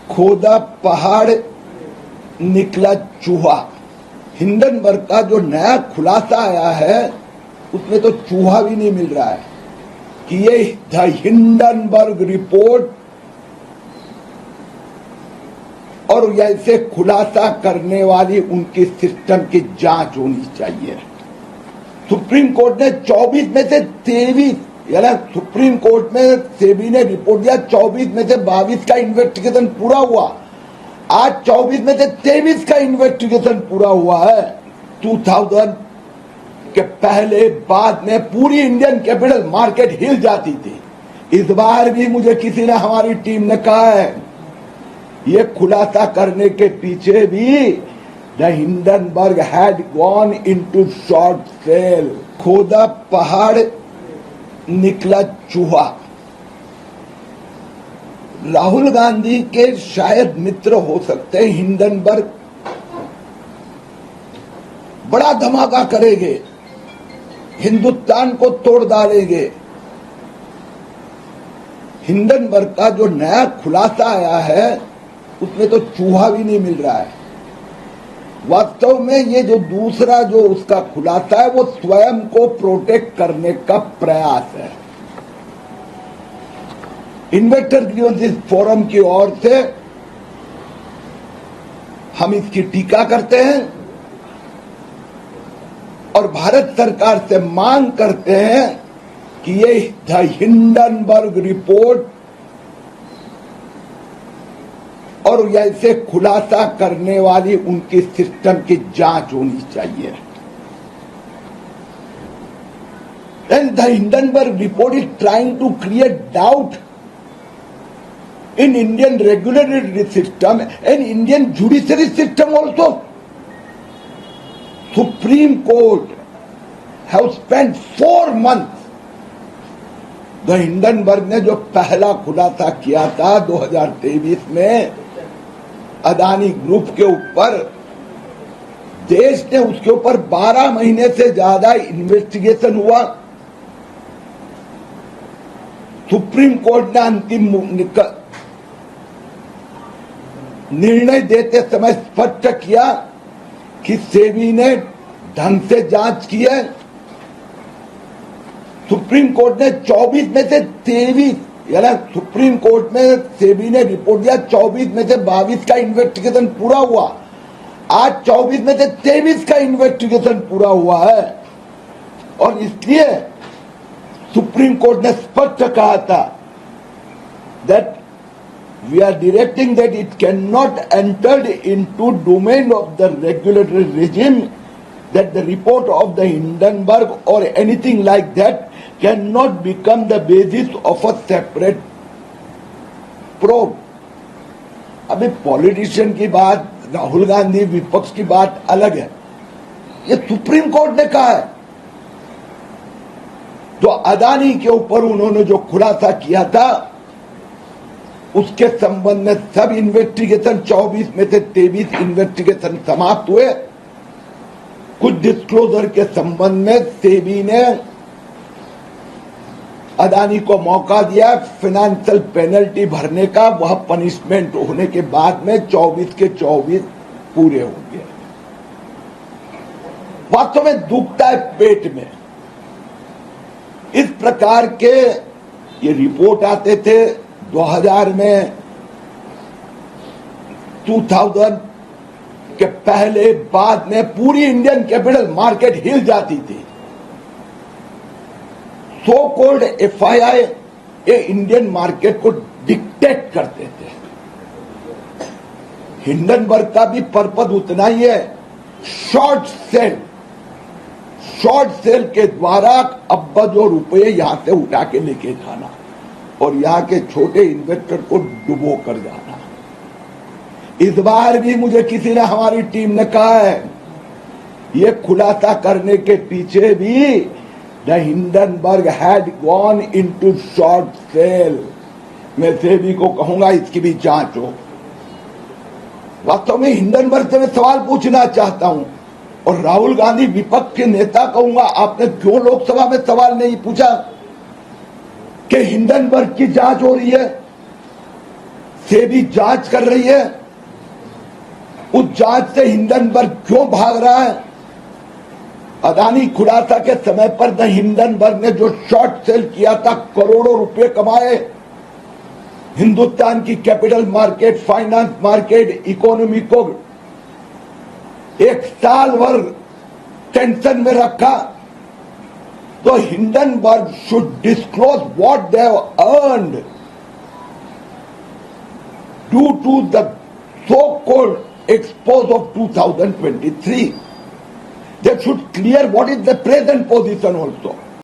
खोदा पहाड़ निकला चूहा। हिंडनबर्ग का जो नया खुलासा आया है उसमें तो चूहा भी नहीं मिल रहा है कि ये द हिंडनबर्ग रिपोर्ट और ऐसे खुलासा करने वाली उनकी सिस्टम की जांच होनी चाहिए। सुप्रीम कोर्ट ने 24 में से 23 यानी सुप्रीम कोर्ट में सेबी ने रिपोर्ट दिया 24 में से 22 का इन्वेस्टिगेशन पूरा हुआ। आज 24 में से 23 का इन्वेस्टिगेशन पूरा हुआ है। 2000 के पहले बाद में पूरी इंडियन कैपिटल मार्केट हिल जाती थी। इस बार भी मुझे किसी ने हमारी टीम ने कहा है ये खुलासा करने के पीछे भी the Hindenburg had gone into short cell. खोदा पहाड़ निकला चूहा। राहुल गांधी के शायद मित्र हो सकते हैं हिंडनबर्ग, बड़ा धमाका करेंगे, हिंदुस्तान को तोड़ डालेंगे। हिंडनबर्ग का जो नया खुलासा आया है उसमें तो चूहा भी नहीं मिल रहा है। वास्तव में ये जो दूसरा जो उसका खुलासा है वो स्वयं को प्रोटेक्ट करने का प्रयास है। इन्वेस्टर ग्रीवेंसेस फोरम की ओर से हम इसकी टीका करते हैं और भारत सरकार से मांग करते हैं कि ये द हिंडनबर्ग रिपोर्ट और ऐसे खुलासा करने वाली उनकी सिस्टम की जांच होनी चाहिए। And the Hindenburg report is trying to create doubt in Indian regulatory system and Indian judiciary system also. Supreme Court have spent 4 months. The Hindenburg ने जो पहला खुलासा किया था 2023 में अदानी ग्रुप के ऊपर, देश ने उसके ऊपर 12 महीने से ज्यादा इन्वेस्टिगेशन हुआ। सुप्रीम कोर्ट ने अंतिम निर्णय देते समय स्पष्ट किया कि सेबी ने ढंग से जांच की है। सुप्रीम कोर्ट ने 24 में से 23 यानी सुप्रीम कोर्ट में सेबी ने रिपोर्ट दिया 24 में से 22 का इन्वेस्टिगेशन पूरा हुआ। आज 24 में से 23 का इन्वेस्टिगेशन पूरा हुआ है और इसलिए सुप्रीम कोर्ट ने स्पष्ट कहा था that we are directing that it can not entered into domain of the regulatory regime, that the report of the Hindenburg or anything like that cannot become the basis of a separate probe. अभी politician की बात, राहुल गांधी विपक्ष की बात अलग है, ये supreme court ने कहा है। तो अदानी के ऊपर उन्होंने जो खुलासा किया था उसके संबंध में सब इन्वेस्टिगेशन 24 में से 23 इन्वेस्टिगेशन समाप्त हुए। कुछ डिस्क्लोजर के संबंध में सेबी ने अदानी को मौका दिया फाइनेंशियल पेनल्टी भरने का, वह पनिशमेंट होने के बाद में 24 के 24 पूरे हो गए। वास्तव में दुखता है पेट में। इस प्रकार के ये रिपोर्ट आते थे 2000 में, 2000 के पहले बाद में पूरी इंडियन कैपिटल मार्केट हिल जाती थी। सो कॉल्ड एफआईआई ये इंडियन मार्केट को डिक्टेट करते थे। हिंडनबर्ग का भी पर्पस उतना ही है, शॉर्ट सेल के द्वारा अब्बों रुपए यहां से उठा के लेके जाना और यहां के छोटे इन्वेस्टर को डुबो कर जाना। इस बार भी मुझे किसी ने हमारी टीम ने कहा है ये खुलासा करने के पीछे भी the Hindenburg had gone into short cell. मैं सेबी को कहूंगा इसकी भी जांच हो। वास्तव में हिंडनबर्ग से मैं सवाल पूछना चाहता हूं और राहुल गांधी विपक्ष के नेता कहूंगा, आपने क्यों लोकसभा में सवाल नहीं पूछा कि हिंडनबर्ग की जांच हो रही है? सेबी जांच कर रही है, उस जांच से हिंडनबर्ग क्यों भाग रहा है? अदानी खुलासा के समय पर द हिंडनबर्ग ने जो शॉर्ट सेल किया था, करोड़ों रुपए कमाए, हिंदुस्तान की capital market, finance market, economy को एक साल भर टेंशन में रखा। तो Hindenburg should disclose what they have earned due to the so called expose of 2023. They should clear what is the present position also.